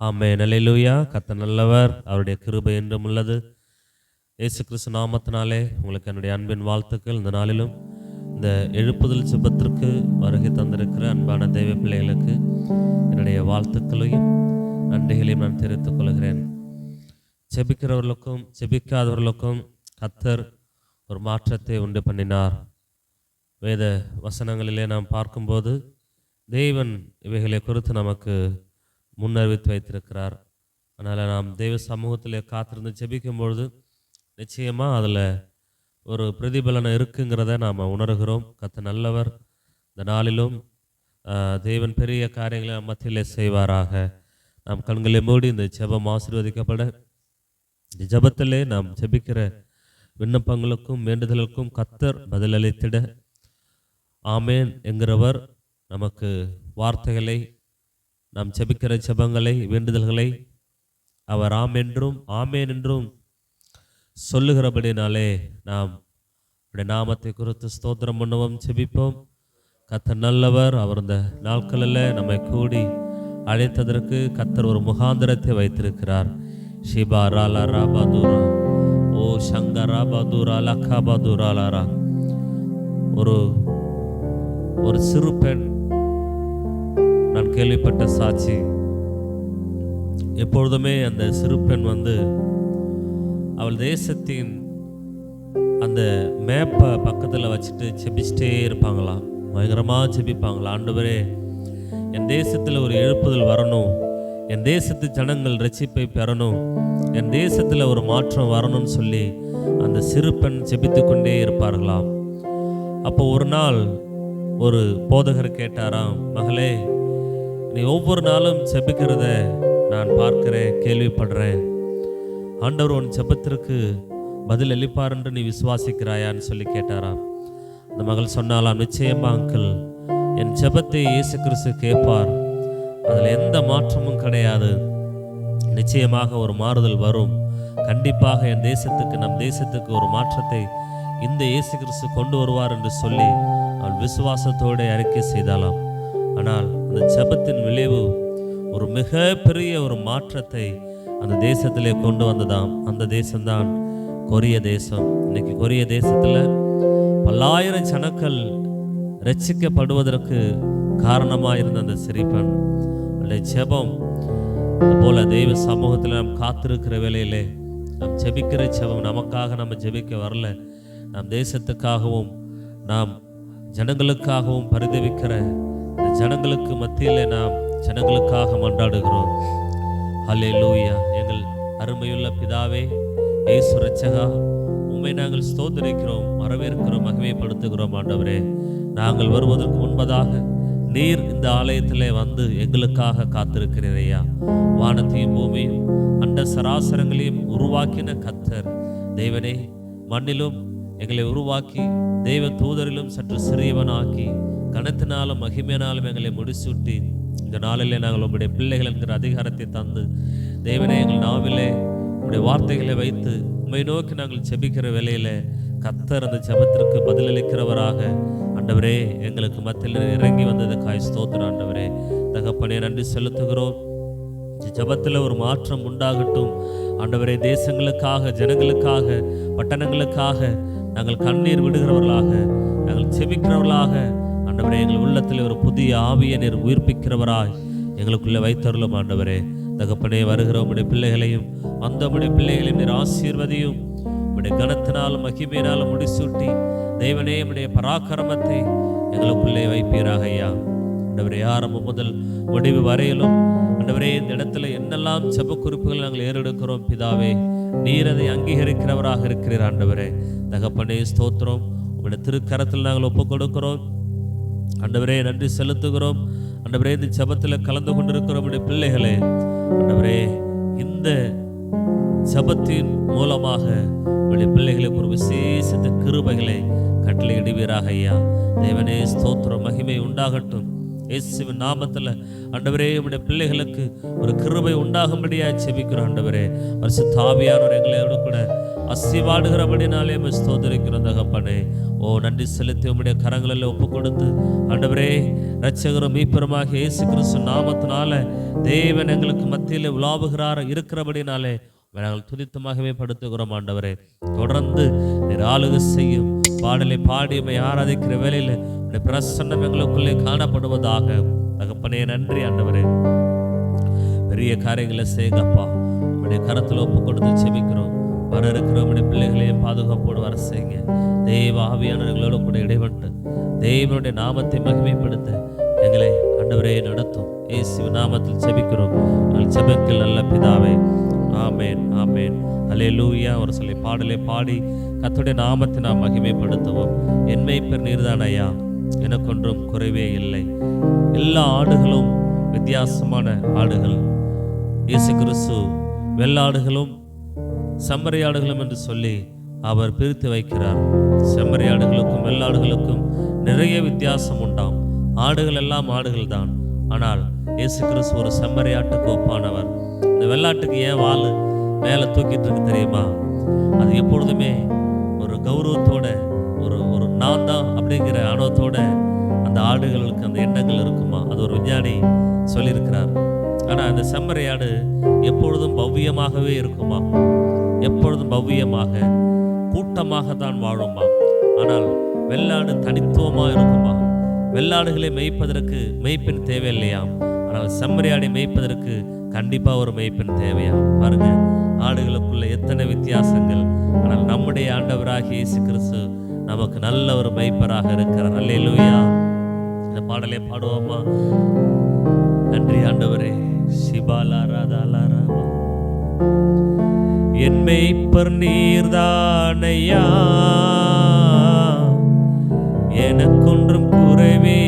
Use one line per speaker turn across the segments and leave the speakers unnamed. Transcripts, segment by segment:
ஆமென். அல்லேலூயா. கர்த்தர் நல்லவர், அவருடைய கிருபை என்றும் உள்ளது. இயேசு கிறிஸ்து நாமத்தினாலே உங்களுக்கு என்னுடைய அன்பின் வாழ்த்துக்கள். இந்த நாளிலும் இந்த எழுப்புதல் ஜெபத்திற்கு வருகை தந்திருக்கிற அன்பான தெய்வ பிள்ளைகளுக்கு என்னுடைய வாழ்த்துக்களையும் நன்றிகளையும் நான் தெரிவித்துக் கொள்கிறேன். ஜெபிக்கிறவர்களுக்கும் ஜெபிக்காதவர்களுக்கும் கர்த்தர் ஒரு மாற்றத்தை உண்டு பண்ணினார். வேத வசனங்களிலே நாம் பார்க்கும்போது தேவன் இவைகளை குறித்து நமக்கு முன்னறிவித்து வைத்திருக்கிறார். அதனால் நாம் தெய்வ சமூகத்தில் காத்திருந்து ஜெபிக்கும்பொழுது நிச்சயமாக அதில் ஒரு பிரதிபலனம் இருக்குங்கிறத நாம் உணர்கிறோம். கர்த்தர் நல்லவர். இந்த நாளிலும் தேவன் பெரிய காரியங்களை நம் மத்தியிலே செய்வாராக. நாம் கண்களை மூடி இந்த ஜெபம் ஆசீர்வதிக்கப்பட, இந்த ஜெபத்திலே நாம் ஜெபிக்கிற விண்ணப்பங்களுக்கும் வேண்டுதலுக்கும் கர்த்தர் பதிலளித்திட ஆமேன் என்கிறவர் நமக்கு வார்த்தைகளை, நாம் ஜெபிக்கிற ஜெபங்களை, வேண்டுதல்களை அவர் ஆம் என்றும் ஆமேன் என்றும் சொல்லுகிறபடினாலே நாம் அவருடைய நாமத்தை குறித்து ஸ்தோத்திரம் பண்ணுவோம், ஜெபிப்போம். கர்த்தர் நல்லவர். அவர் இந்த நாட்களில் நம்மை கூடி அழைத்ததற்கு கர்த்தர் ஒரு முகாந்திரத்தை வைத்திருக்கிறார். ஷிபா ராலா ராபாதூரா, ஓ சங்கரா பாதூரா லக்கா பாதூரா லாரா. ஒரு சிறு பெண், நான் கேள்விப்பட்ட சாட்சி. எப்பொழுதுமே அந்த சிறு பெண் அவள் தேசத்தின் அந்த மேப்பை பக்கத்தில் வச்சுட்டு ஜெபிச்சிட்டே இருப்பாங்களாம். பயங்கரமாக ஜெபிப்பாங்களாம். ஆண்டவரே, என் தேசத்தில் ஒரு எழுப்புதல் வரணும், என் தேசத்து ஜனங்கள் ரட்சிப்பை பெறணும், என் தேசத்தில் ஒரு மாற்றம் வரணும்னு சொல்லி அந்த சிறு பெண் ஜெபித்து கொண்டே இருப்பார்களாம். அப்போ ஒரு நாள் ஒரு போதகர் கேட்டாராம், மகளே, நீ ஒவ்வொரு நாளும் ஜெபிக்கிறத நான் பார்க்கிறேன், கேள்விப்படுறேன். ஆண்டவர் உன் ஜெபத்திற்கு பதில் அளிப்பார் என்று நீ விசுவாசிக்கிறாயான்னு சொல்லி கேட்டாராம். அந்த மகள் சொன்னாலாம், நிச்சயமா அங்கிள், என் ஜெபத்தை இயேசு கிறிஸ்து கேட்பார், அதில் எந்த மாற்றமும் கிடையாது. நிச்சயமாக ஒரு மாறுதல் வரும். கண்டிப்பாக என் தேசத்துக்கு, நம் தேசத்துக்கு ஒரு மாற்றத்தை இந்த இயேசு கிறிஸ்து கொண்டு வருவார் என்று சொல்லி அவள் விசுவாசத்தோடு அறிக்கை செய்தாலாம். ஆனால் அந்த ஜெபத்தின் விளைவு ஒரு மிக பெரிய ஒரு மாற்றத்தை அந்த தேசத்திலே கொண்டு வந்ததாம். அந்த தேசம்தான் கொரிய தேசம். இன்னைக்கு கொரிய தேசத்தில் பல்லாயிரம் ஜனங்கள் ரட்சிக்கப்படுவதற்கு காரணமாக இருந்த அந்த சிரிப்பன் அந்த ஜெபம் போல தெய்வ சமூகத்தில் நாம் காத்திருக்கிற வேளையிலே நாம் ஜெபிக்கிற ஜெபம் நமக்காக நம்ம ஜெபிக்க வரல, நாம் தேசத்துக்காகவும் நாம் ஜனங்களுக்காகவும் பரிதவிக்கிற இந்த ஜனங்களுக்கு மத்தியில் நாம் ஜனங்களுக்காக மன்றாடுகிறோம். ஹல்லேலூயா. எங்கள் அருமையுள்ள பிதாவே, இயேசு இரட்சகா, உம்மை நாங்கள் ஸ்தோத்திரிக்கிறோம், வரவேற்கிறோம், மகிமைப்படுத்துகிறோம். ஆண்டவரே, நாங்கள் வருவதற்கு முன்பதாக நீர் இந்த ஆலயத்திலே எங்களுக்காக காத்திருக்கிறீர் ஐயா. வானத்தையும் பூமியும் அண்ட சராசரங்களையும் உருவாக்கின கர்த்தர் தேவனே, மண்ணிலும் எங்களை உருவாக்கி தெய்வ தூதரிலும் சற்று சிறியவனாக்கி கனத்தினாலும் மகிமையினாலும் எங்களை முடிசூட்டி இந்த நாளிலே நாங்கள் உங்களுடைய பிள்ளைகள் என்கிற அதிகாரத்தை தந்து தேவனே, எங்கள் நாவிலே உங்களுடைய வார்த்தைகளை வைத்து உம்மை நோக்கி நாங்கள் ஜெபிக்கிற வேளையிலே கர்த்தர் அந்த ஜெபத்திற்கு பதிலளிக்கிறவராக ஆண்டவரே எங்களுக்கு மத்தியில் இறங்கி வந்ததுக்காய் ஸ்தோத்திரம். ஆண்டவரே தகப்பனே, நன்றி செலுத்துகிறோம். ஜெபத்தில் ஒரு மாற்றம் உண்டாகட்டும் ஆண்டவரே. தேசங்களுக்காக, ஜனங்களுக்காக, பட்டணங்களுக்காக நாங்கள் கண்ணீர் விடுகிறவர்களாக, நாங்கள் ஜெபிக்கிறவர்களாக ஆண்டவரே, எங்கள் உள்ளத்தில் ஒரு புதிய ஆவியை நீர் உயிர்ப்பிக்கிறவராய் எங்களுக்குள்ளே வைத்தருளும். ஆண்டவரே தகப்பனே, வருகிற உம்முடைய பிள்ளைகளையும் உம்முடைய பிள்ளைகளையும் நீர் ஆசீர்வதியும். உம்முடைய கனத்தினாலும் மகிமையினாலும் முடிசூட்டி தேவனே, உம்முடைய பராக்கிரமத்தை எங்களுக்குள்ளே வைப்பீராக ஐயா. ஆண்டவரே, ஆரம்பம் முதல் முடிவு வரையிலும் ஆண்டவரே, இந்த இடத்துல என்னெல்லாம் ஜெப குறிப்புகள் நாங்கள் ஏறெடுக்கிறோம் பிதாவே, நீர் அதை அங்கீகரிக்கிறவராக இருக்கிறீர். ஆண்டவரே தகப்பனே, ஸ்தோத்திரம். உம்முடைய திருக்கரத்தில் நாங்கள் ஒப்புக் கொடுக்கிறோம். ஆண்டவரே நன்றி செலுத்துகிறோம். ஆண்டவரே, இந்த ஜெபத்தில் கலந்து கொண்டிருக்கிற உம்முடைய பிள்ளைகளே ஆண்டவரே, இந்த ஜெபத்தின் மூலமாக உம்முடைய பிள்ளைகளுக்கு ஒரு விசேஷ கிருபைகளை கட்டளையிடுவீராக ஐயா. தேவனே ஸ்தோத்திரம், மகிமை உண்டாகட்டும் இயேசுவின் நாமத்தில். ஆண்டவரே, உம்முடைய பிள்ளைகளுக்கு ஒரு கிருபை உண்டாகும்படியாக ஜெபிக்கிறோம். ஆண்டவரே, பரிசுத்த ஆவியானவர் எங்களோடு கூட அசைவாடுகிறபடினாலே ஸ்தோத்திரிக்கிறோம் தகப்பனே. ஓ நன்றி செலுத்தி உம்முடைய கரங்களில் ஒப்பு கொடுத்து ஆண்டவரே இரட்சகரும் மீட்பருமாகிய இயேசு கிறிஸ்து நாமத்தினால தேவன் எங்களுக்கு மத்தியில் உலாவுகிறார் இருக்கிறபடினாலே நாங்கள் துதித்தமாகவே படுத்துகிறோம். ஆண்டவரே தொடர்ந்து நீர் ஆளுகை செய்யும் பாடலை பாடி உம்மை ஆராதிக்கிற வேளையில் உடைய பிரசன்னம் எங்களுக்குள்ளே காணப்படுவதாக. தகப்பனே நன்றி ஆண்டவரே, பெரிய காரியங்களை செய்யுங்கப்பா. உடைய கரத்தில் ஒப்பு கொடுத்து செபிக்கிறோம். வர இருக்கிற உடைய பிள்ளைகளையும் பாதுகாப்போடு வர செய்யுங்க. தெய்வ ஆவியானவர்களோடு கூட இடைப்பட்டு தெய்வனுடைய நாமத்தை மகிமைப்படுத்த எங்களை ஆண்டவரே நடத்தும். இயேசு நாமத்தில் செபிக்கிறோம் செபத்தில் நல்ல பிதாவே, ஆமேன் ஆமேன் அல்லேலூயா. ஒரு சொல்லி பாடலை பாடி கர்த்தருடைய நாமத்தை நாம் மகிமைப்படுத்துவோம். என் மேய்ப்பர் நீர்தான் ஐயா, எனக்கொன்றும் குறைவே இல்லை. எல்லா ஆடுகளும் வித்தியாசமான ஆடுகள். இயேசு கிறிஸ்து வெள்ளாடுகளும் செம்மறியாடுகளும் என்று சொல்லி அவர் பிரித்து வைக்கிறார். செம்மறியாடுகளுக்கும் வெள்ளாடுகளுக்கும் நிறைய வித்தியாசம் உண்டாம். ஆடுகள் எல்லாம் ஆடுகள் தான். ஆனால் இயேசு கிறிஸ்து ஒரு செம்மறியாட்டுக்கு ஒப்பானவர். இந்த வெள்ளாட்டுக்கு ஏன் வால் மேலே தூக்கிட்டு இருக்கு தெரியுமா? அது எப்பொழுதுமே ஒரு கௌரவத்தோட ஒரு நான் தான் அப்படிங்கிற ஆணவத்தோட அந்த ஆடுகளுக்கு அந்த எண்ணங்கள் இருக்குமா? அது ஒரு விஞ்ஞானி சொல்லியிருக்கிறார். ஆனால் அந்த செம்மறியாடு எப்பொழுதும் பவ்யமாகவே இருக்குமா? எப்பொழுதும் பவ்யமாக கூட்டமாக தான் வாழுமா. ஆனால் வெள்ளாடு தனித்துவமாக இருக்குமா? வெள்ளாடுகளை மேய்ப்பதற்கு மேய்ப்பெண் தேவையில்லையாம். ஆனால் செம்மறியாடை மேய்ப்பதற்கு கண்டிப்பாக ஒரு மேய்ப்பெண் தேவையா. பாருங்க, ஆடுகளுக்குள்ள எத்தனை வித்தியாசங்கள். ஆனால் நம்முடைய ஆண்டவராகிய இயேசு கிறிஸ்து நமக்கு நல்ல ஒரு மேய்ப்பராக இருக்கிறார். அல்லேலூயா. இந்த பாடலை பாடுவோமா? நன்றி ஆண்டவரே. சிபாலாராதாலாரா. என் மேய்ப்பர் நீர்தானையா, எனக்கொன்றும் குறைவே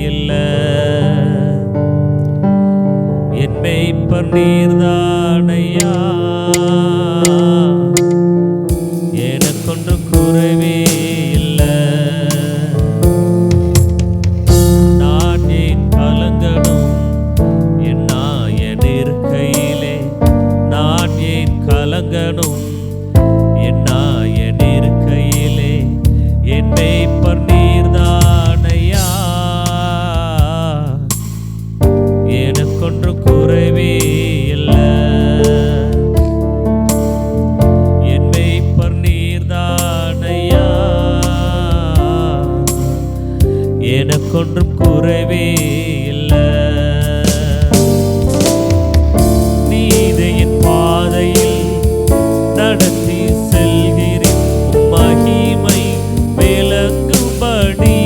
இல்லை. என் மேய்ப்பர் நீர்தானையா, எனக்கொன்றும் குறைவே இல்லை. நான் ஏன் கலங்கணும் என் நாயன் இருக்கையிலே? நான் ஏன் கலங்கணும் என் நாயன் இருக்கையிலே? என் மேய்ப்பர் நீர்தானையா, எனக்கொன்றும் குறைவே இல்லை. என் மேய்ப்பர் நீர்தானையா, எனக்கொன்றும் குறைவே இல்லை. நீதியின் பாதையில் நடத்தி செல்கிறேன், மகிமை விளங்கும்படி.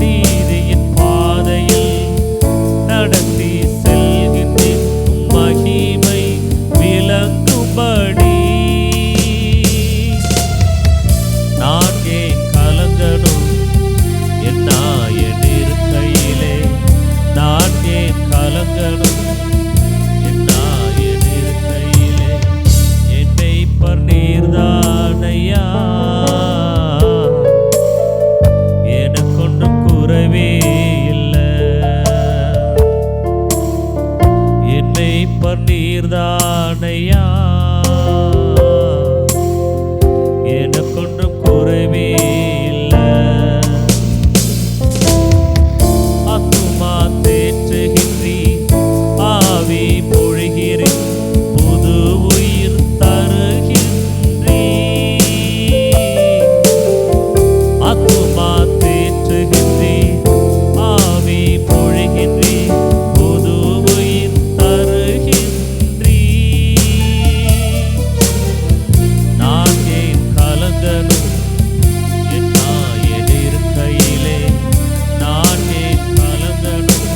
நீதியின் பாதையில் நடத்தி செல்கின்றேன், மகிமை விளங்கும்படி. நான் ஏன் கலங்கணும் என் நாயன் இருக்கையிலே? நான் ஏன் கலங்கணும் என் நாயன் இருக்கையிலே? என் மேய்ப்பர் நீர்தானையா, எனக்கொன்றும் குறைவே இல்லை. என் மேய்ப்பர் நீர்தானையா, எனக்கொன்றும் குறைவே இல்லை. ஆத்துமா தேற்றுகின்றீர், ஆவி பொழிகிறேன், புது உயிர் தருகின்றீர். ஆத்துமா தேற்றுகின்றீர், ஆவி பொழிகின்றீர், புது உயிர் தருகின்றீர். நான் ஏன் கலங்கணும் என் நாயன் இருக்கையிலே? நான் ஏன் கலங்கணும்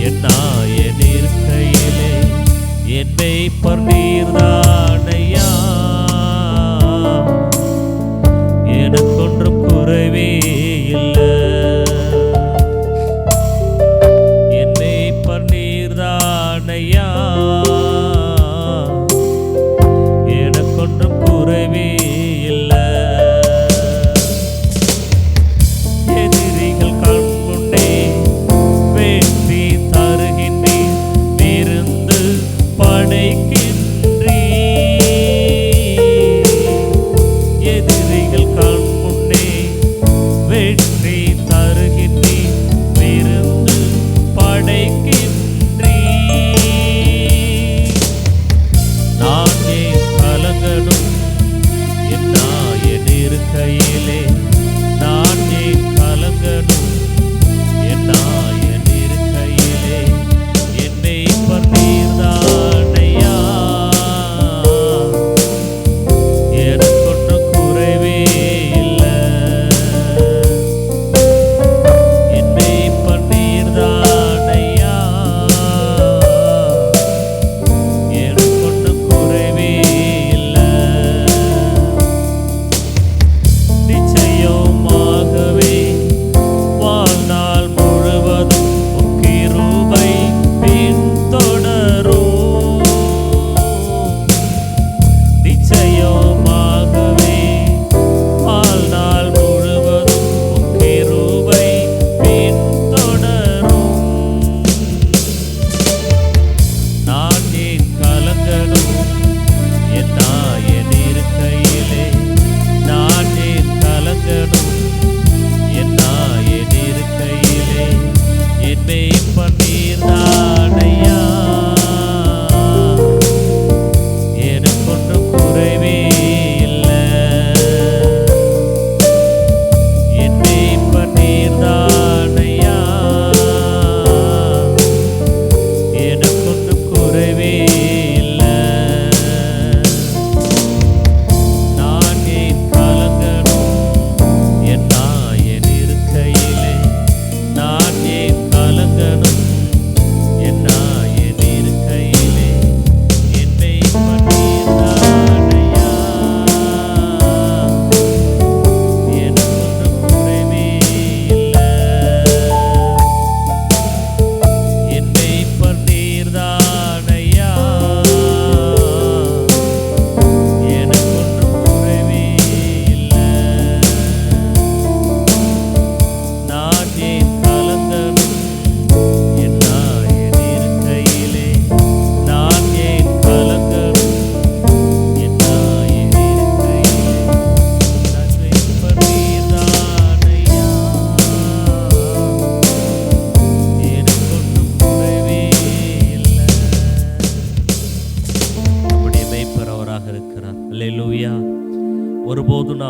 என் நாயன் இருக்கையிலே? என் மேய்ப்பர் நீர்தானையா, எனக்கொன்றும் குறைவே இல்லை. என் மேய்ப்பர் நீர்தானையா, எனக்கொன்றும் குறைவே இல்லை. எதிரிகள் கண் முன்னே வெற்றி தருகின்றீர், விருந்து படைக்கின்றீர்.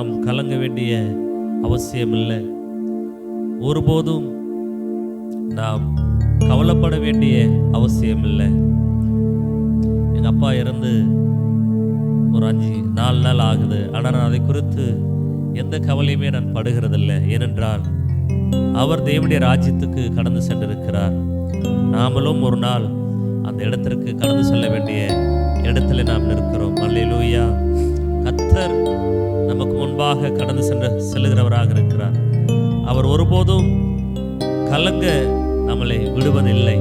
நாம் கலங்க வேண்டிய அவசியம் இல்லை. ஒருபோதும் நாம் கவலைப்பட வேண்டிய அவசியம் இல்லை. எங்கள் அப்பா இறந்து ஒரு 4 நாள் ஆகுது. ஆனால் நான் அதை குறித்து எந்த கவலையுமே நான் படுகிறதில்லை. ஏனென்றால் அவர் தேவனுடைய ராஜ்யத்துக்கு கடந்து சென்றிருக்கிறார். நாமளும் ஒரு நாள் அந்த இடத்திற்கு கடந்து செல்ல வேண்டிய இடத்துல நாம் நிற்கிறோம். அல்லேலூயா. கர்த்தர் நமக்கு முன்பாக கடந்து செல்லுகிறவராக இருக்கிறார். அவர் ஒருபோதும் கலங்க நம்மளை விடுவதில்லை.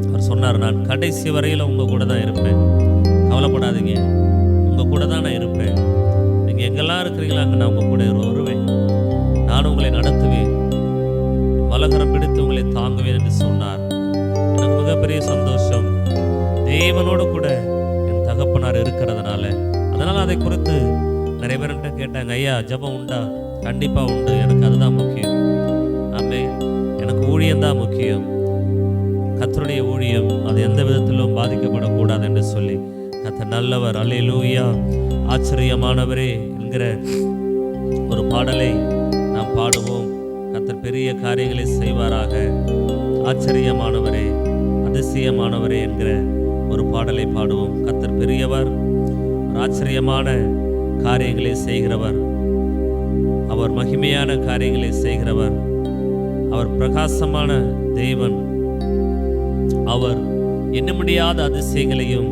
அவர் சொன்னார், நான் கடைசி வரையில் உங்கள் கூட தான் இருப்பேன், கவலைப்படாதீங்க, உங்கள் கூட தான் நான் இருப்பேன், நீங்கள் எங்கெல்லாம் இருக்கிறீங்களா அங்கே நான் உங்கள் கூட வருவேன், நான் உங்களை நடத்துவேன், வலகரம் பிடித்து உங்களை தாங்குவேன் என்று சொன்னார். எனக்கு மிகப்பெரிய சந்தோஷம். தேவனோடு கூட என் தகப்பனார் இருக்கிறதுனால. அதனால் அதை குறித்து நிறைய பேர்கிட்ட கேட்டாங்க, ஐயா ஜெபம் உண்டா? கண்டிப்பாக உண்டு, எனக்கு அதுதான் முக்கியம். ஆமே, எனக்கு ஊழியம்தான் முக்கியம், கர்த்தருடைய ஊழியம் அது எந்த விதத்திலும் பாதிக்கப்படக்கூடாது என்று சொல்லி கர்த்தர் நல்லவர். அல்லேலூயா. ஆச்சரியமானவரே என்கிற ஒரு பாடலை நாம் பாடுவோம். கர்த்தர் பெரிய காரியங்களை செய்வாராக. ஆச்சரியமானவரே, அதிசயமானவரே என்கிற ஒரு பாடலை பாடுவோம். கர்த்தர் பெரியவர், ஆச்சரியமான காரியங்களை செய்கிறவர், அவர் மகிமையான காரியங்களை செய்கிறவர், அவர் பிரகாசமான தேவன், அவர் எண்ண முடியாத அதிசயங்களையும்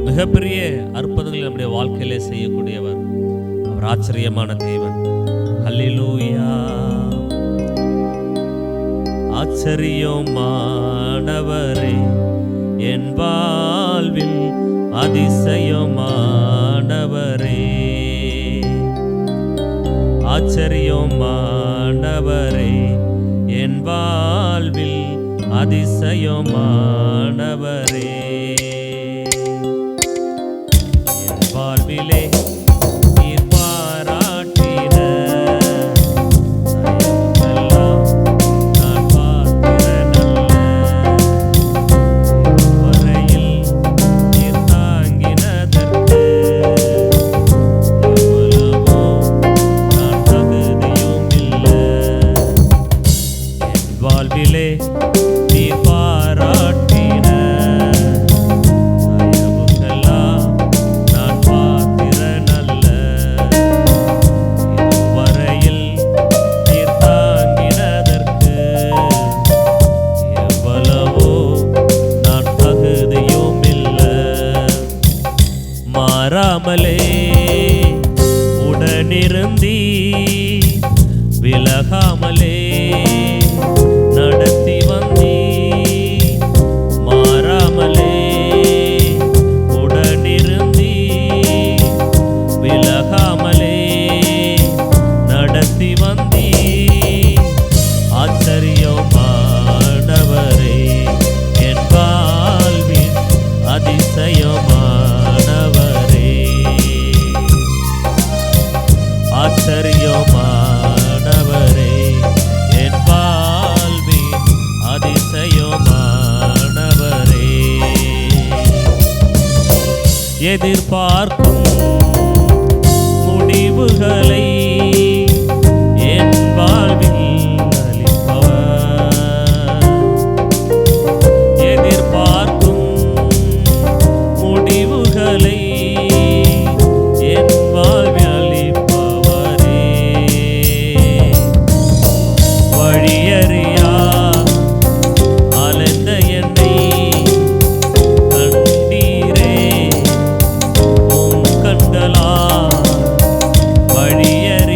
மிகப்பெரிய அற்புதங்களை நம்முடைய வாழ்க்கையிலே செய்யக்கூடியவர். அவர் ஆச்சரியமான தேவன். அல்லேலூயா. ஆச்சரியமானவரே என் வாழ்வில் அதிசயமானவரே, ஆச்சரியமானவரே என் வாழ்வில் அதிசயமானவரே, என் வாழ்விலே நீர் பாராட்டின தயவுக்கெல்லாம் நான் பாத்திரனல்ல, வரையில் நீர் தாங்கினதற்கு எவ்வளவோ நான் தகுதியும் இல்லை. என் வாழ்விலே நீர் பாராட்டின தயவுக்கெல்லாம் நான் பாத்திரனல்ல, இதுவரையில் நீர் தாங்கினதற்கு எவ்வளவோ நான் தகுதியும் இல்லை. மாறாமலே உடனிருந்தீ, விலகாமலே நடத்தி வந்தீ, மாறாமலே உடனிருந்தீ, விலகாமலே நடத்தி வந்தீ. ஆச்சரியமானவரே என் வாழ்வின் அதிசயமானவரே, ஆச்சரியமானவரே என் வாழ்வின் அதிசயமானவரே. எதிர்பார்க்கும் முடிவுகளை என் வாழ்வில் அளிப்பவர், எதிர்பார்க்கும் முடிவுகளை என் வாழ்வில் அளிப்பவரே, வழியறியா அலைந்த என்னை கண்டீரே, உம் கண்களால் வழியறியா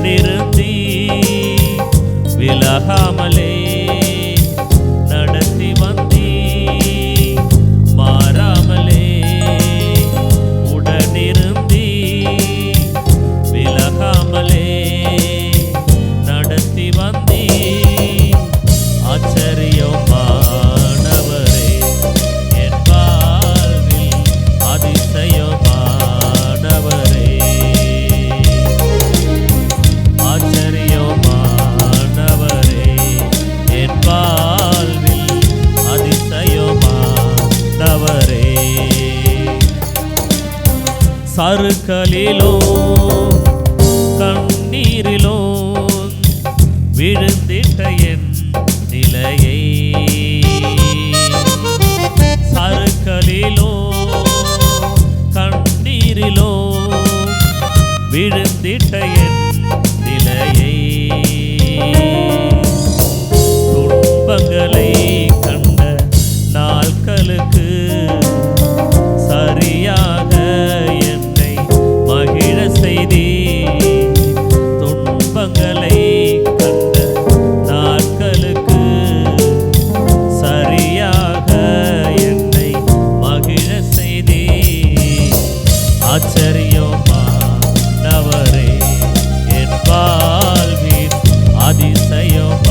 உடனிருந்தி விலகாமலே நடத்தி வந்தி மாறாமலே உடனிருந்தி விலகாமலே நடத்தி வந்தி ஆச்சரியமானவரே என் வாழ்வில் அதிசயமானவரே ஆச்சரியமானவரே என் வாழ்வில் அதிசயமானவரே சறுக்கலிலோ கண்ணீரிலோ விழுந்திட்ட என் நிலையை சறுக்கலிலோ கண்ணீரிலோ விழுந்திட்ட என் நிலையை துன்பங்களை கண்ட நாட்களுக்கு சரியாக என்னை மகிழ செய்தி துன்பங்களை கண்ட நாட்களுக்கு சரியாக என்னை மகிழ செய்தி ஆச்சரியமானவரே என் வாழ்வின் அதிசயமானவரே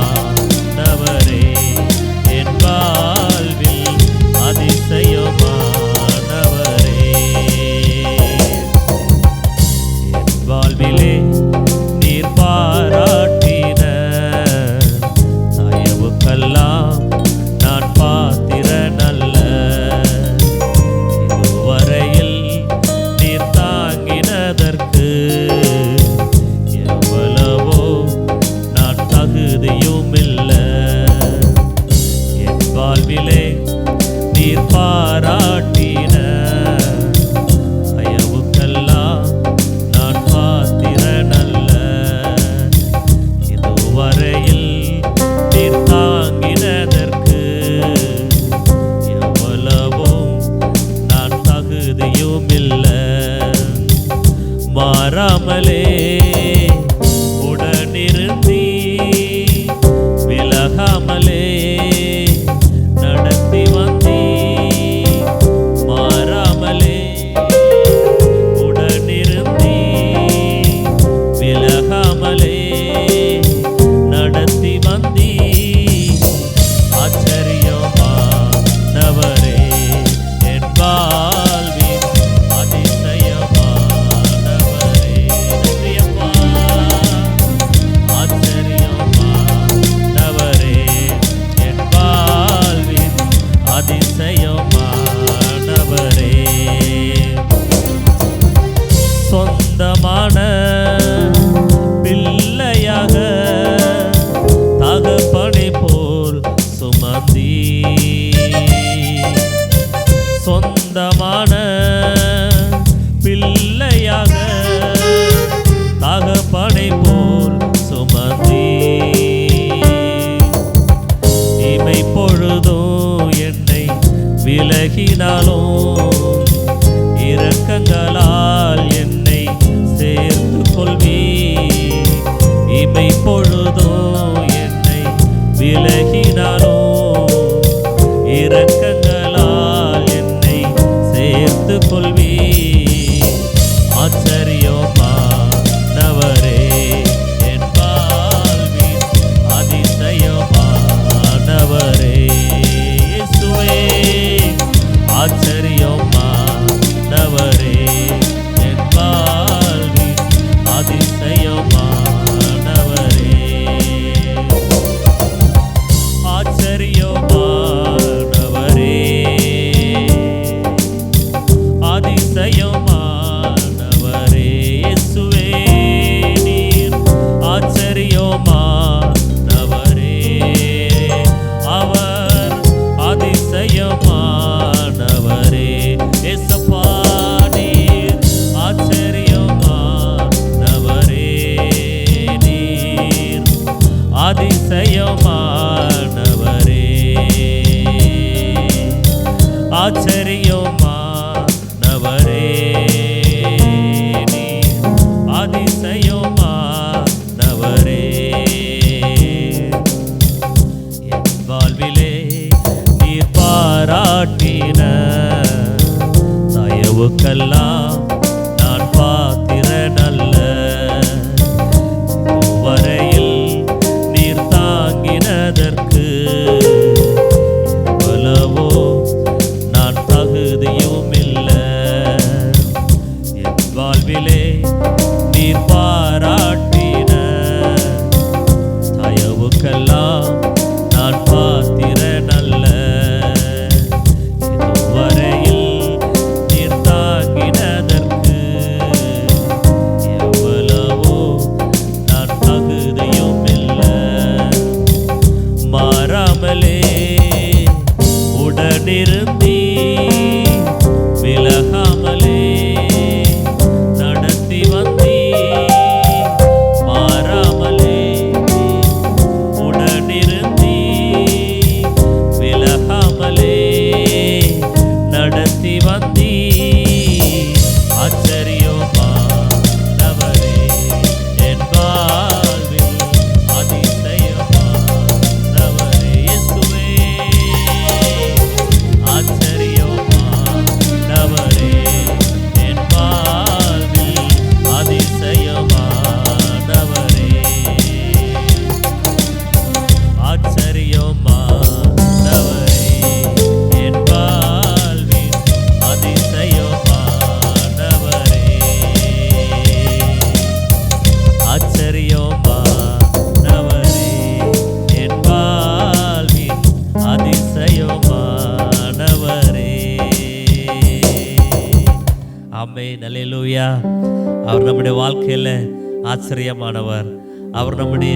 ஆச்சரியமானவரே என் வாழ்வில் அதிசயமானவரே என் வாழ்விலே நீர் பாராட்டின தயவுக்கெல்லாம் நான் பாத்திரன் அல்ல இதுவரையில் நீர் தாங்கினதற்கு எவ்வளவோ நான் தகுதியுமில்ல என் வாழ்விலே நீர் பாராட்டின தயவுக்கெல்லாம் நான் பாத்திரன் அல்ல இதுவரையில் நீர் தாங்கினதற்கு எவ்வளவோ நான் தகுதியுமில்ல மாறாமலே உடனிருந்தி விலகாமலே நடத்தி வந்தி மாறாமலே உடனிருந்தி விலகாமலே நடத்தி வந்தி ஆச்சரியமானவரே என் வாழ்வின் அதிசயமானவரே நன்றியப்பா ஆச்சரியமானவரே என் வாழ்வின் அதிசயமானவரே சொந்தமான பிள்ளையாக தகப்பனை போல் சுமந்தி சொந்தமான பிள்ளையாக தகப்பனை போல் சுமந்தி இமை பொழுதும் என்னை விலகினாலும் இரக்கங்களால் என்னை சேர்த்து கொள்வி இமை பொழுதும் என்னை விலகினாலும் இரக்கங்களால் என்னை சேர்த்து கொள்வி ஆச்சரியமானவரே என் வாழ்வின் அதிசயமானவரே இயேசுவே ஆச்சரியமானவரே தயவுக்கெல்லாம் நான் பாத்திரன் அல்ல. இதுவரையில் நீர் தாங்கினதற்கு எவ்வளவோ நான் தகுதியும் இல்லை. என் வாழ்விலே நீர் பாராட்டின தயவுக்கெல்லாம் நான் பாத்திரன் அல்ல. இதுவரையில் நீர் தாங்கினதற்கு எவ்வளவோ நான் தகுதியும் இல்லை. மாறாமலே உடனிருந்தீ விலகாமலே நடத்தி வந்தீ. மாறாமலே உடனிருந்தீ விலகாமலே நடத்தி வந்தீ. ஆச்சரியமானவரே என் வாழ்வில் அதிசயமானவரே இயேசுவே. ஆச்சரியமானவரே என் வாழ்வில் அதிசயமானவரே. ஆச்சரியமானவரே என் வாழ்வில் அதிசயமானவரே. ஆச்சரியமானவரே என் வாழ்வில் அதிசயமானவரே. ஆமென், அல்லேலூயா. அவர் நம்முடைய வாழ்க்கையில் ஆச்சரியமானவர். அவர் நம்முடைய,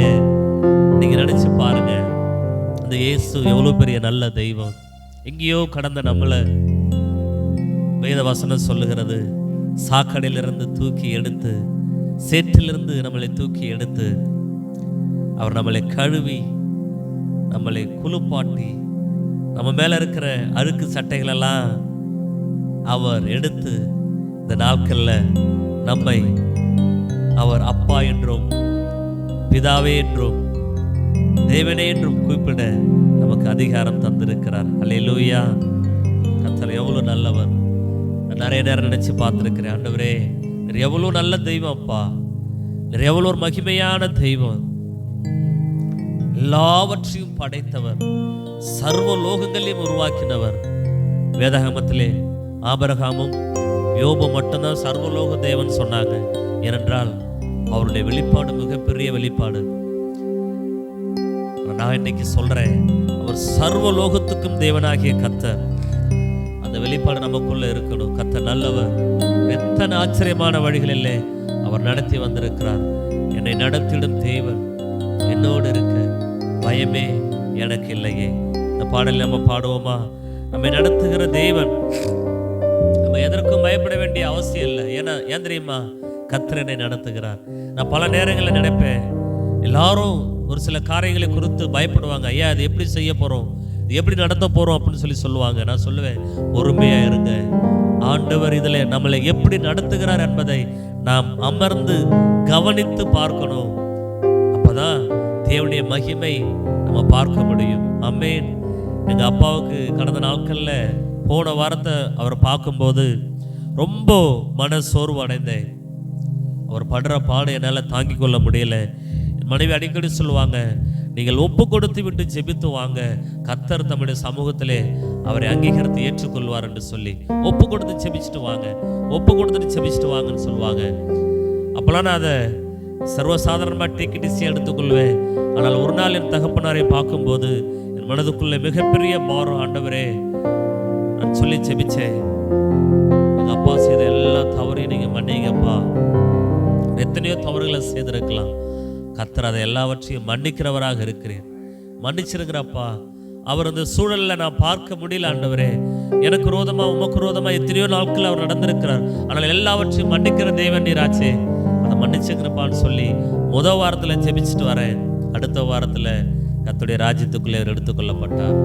நீங்க நினைச்சு பாருங்க, இந்த இயேசு எவ்வளவு பெரிய நல்ல தெய்வம். எங்கேயோ கடந்த நம்மளை வேத வசனம் சொல்லுகிறது, சாக்கடையிலிருந்து தூக்கி எடுத்து, சேற்றிலிருந்து நம்மளை தூக்கி எடுத்து, அவர் நம்மளை கழுவி நம்மளை குளிப்பாட்டி, நம்ம மேல இருக்கிற அழுக்கு சட்டைகளெல்லாம் அவர் எடுத்து இந்த நாட்களில் நம்மை அவர் அப்பா என்றும் பிதாவே என்றும் தேவனே என்றும் கூப்பிட நமக்கு அதிகாரம் தந்திருக்கிறார். அல்லேலூயா. கர்த்தர் எவ்வளவு நல்லவர். நான் நிறைய நேரம் நினைச்சு பார்த்துருக்கிறேன், ஆண்டவரே நீர் எவ்வளவு நல்ல தெய்வம் அப்பா, நீர் எவ்வளவு ஒரு மகிமையான தெய்வம், எல்லாவற்றையும் படைத்தவர், சர்வ லோகங்களையும் உருவாக்கினவர். வேதாகமத்திலே ஆபிரகாமும் யோபும் மட்டும்தான் சர்வலோக தேவன் சொன்னாங்க. ஏனென்றால் அவருடைய வெளிப்பாடு மிகப்பெரிய வெளிப்பாடு. நான் இன்னைக்கு சொல்றேன், அவர் சர்வ லோகத்துக்கும் தேவனாகிய கர்த்தர். அந்த வெளிப்பாடு நமக்குள்ள இருக்கணும். கர்த்தர் நல்லவர். எத்தனை ஆச்சரியமான வழிகளிலே அவர் நடத்தி வந்திருக்கிறார். என்னை நடத்திடும் தேவன் என்னோடு இருக்க பயமே எனக்கு இல்லையே. இந்த பாடலில் நம்ம பாடுவோமா? நம்மை நடத்துகிற தேவன், நம்ம எதற்கும் பயப்பட வேண்டிய அவசியம் இல்லை. ஏன் தெரியுமா? கர்த்தர் என்னை நடத்துகிறார். நான் பல நேரங்களில் நினைப்பேன், எல்லாரும் ஒரு சில காரியங்களை குறித்து பயப்படுவாங்க. ஐயா அது எப்படி செய்ய போகிறோம், இது எப்படி நடத்த போகிறோம் அப்படின்னு சொல்லுவாங்க. நான் சொல்லுவேன், பொறுமையாக இருங்க. ஆண்டவர் இதில் நம்மளை எப்படி நடத்துகிறார் என்பதை நாம் அமர்ந்து கவனித்து பார்க்கணும். அப்போதான் தேவனுடைய மகிமை நம்ம பார்க்க முடியும். ஆமென். எங்கள் அப்பாவுக்கு கடந்த நாட்களில் போன வாரத்தை அவரை பார்க்கும்போது ரொம்ப மன சோர்வு அடைந்தேன். அவர் படுற பாடு என்னால் தாங்கிக் கொள்ள முடியல. என் மனைவி அடிக்கடி சொல்லுவாங்க, நீங்கள் ஒப்பு கொடுத்து விட்டு ஜெபித்து வாங்க, கர்த்தர் தம்முடைய சமூகத்திலே அவரை அங்கீகரித்து ஏற்றுக்கொள்வார் என்று சொல்லி ஒப்பு கொடுத்து ஜெபிச்சுட்டு வாங்க, ஒப்பு கொடுத்துட்டு ஜெபிச்சுட்டு வாங்கன்னு சொல்லுவாங்க. அப்போலாம் நான் அதை சர்வசாதாரணமாக டேக்கிடிசியாக எடுத்துக்கொள்வேன். ஆனால் ஒரு நாள் என் தகப்பனாரை பார்க்கும்போது என் மனதுக்குள்ளே மிகப்பெரிய பாரம். ஆண்டவரே நான் சொல்லி ஜெபிச்சேன், எங்கள் அப்பா செய்த எல்லா தவறையும் நீங்கள் மன்னிங்கப்பா. எத்தனையோ தவறுகளை செய்திருக்கலாம், கர்த்தர் அதை எல்லாவற்றையும் மன்னிக்கிறவராக இருக்கிறேன், மன்னிச்சிருக்கிறப்பா. அவர் அந்த சூழலில் நான் பார்க்க முடியல ஆண்டவரே, எனக்கு ரோதமா உமக்கு ரோதமா எத்தனையோ நாட்கள் அவர் நடந்திருக்கிறார். ஆனால் எல்லாவற்றையும் மன்னிக்கிற தேவன் நீராச்சே, அதை மன்னிச்சுக்கிறப்பான்னு சொல்லி முதல் வாரத்தில் ஜெபிச்சுட்டு வரேன். அடுத்த வாரத்தில் கர்த்தருடைய ராஜ்யத்துக்குள்ளே அவர் எடுத்துக்கொள்ளப்பட்டார்.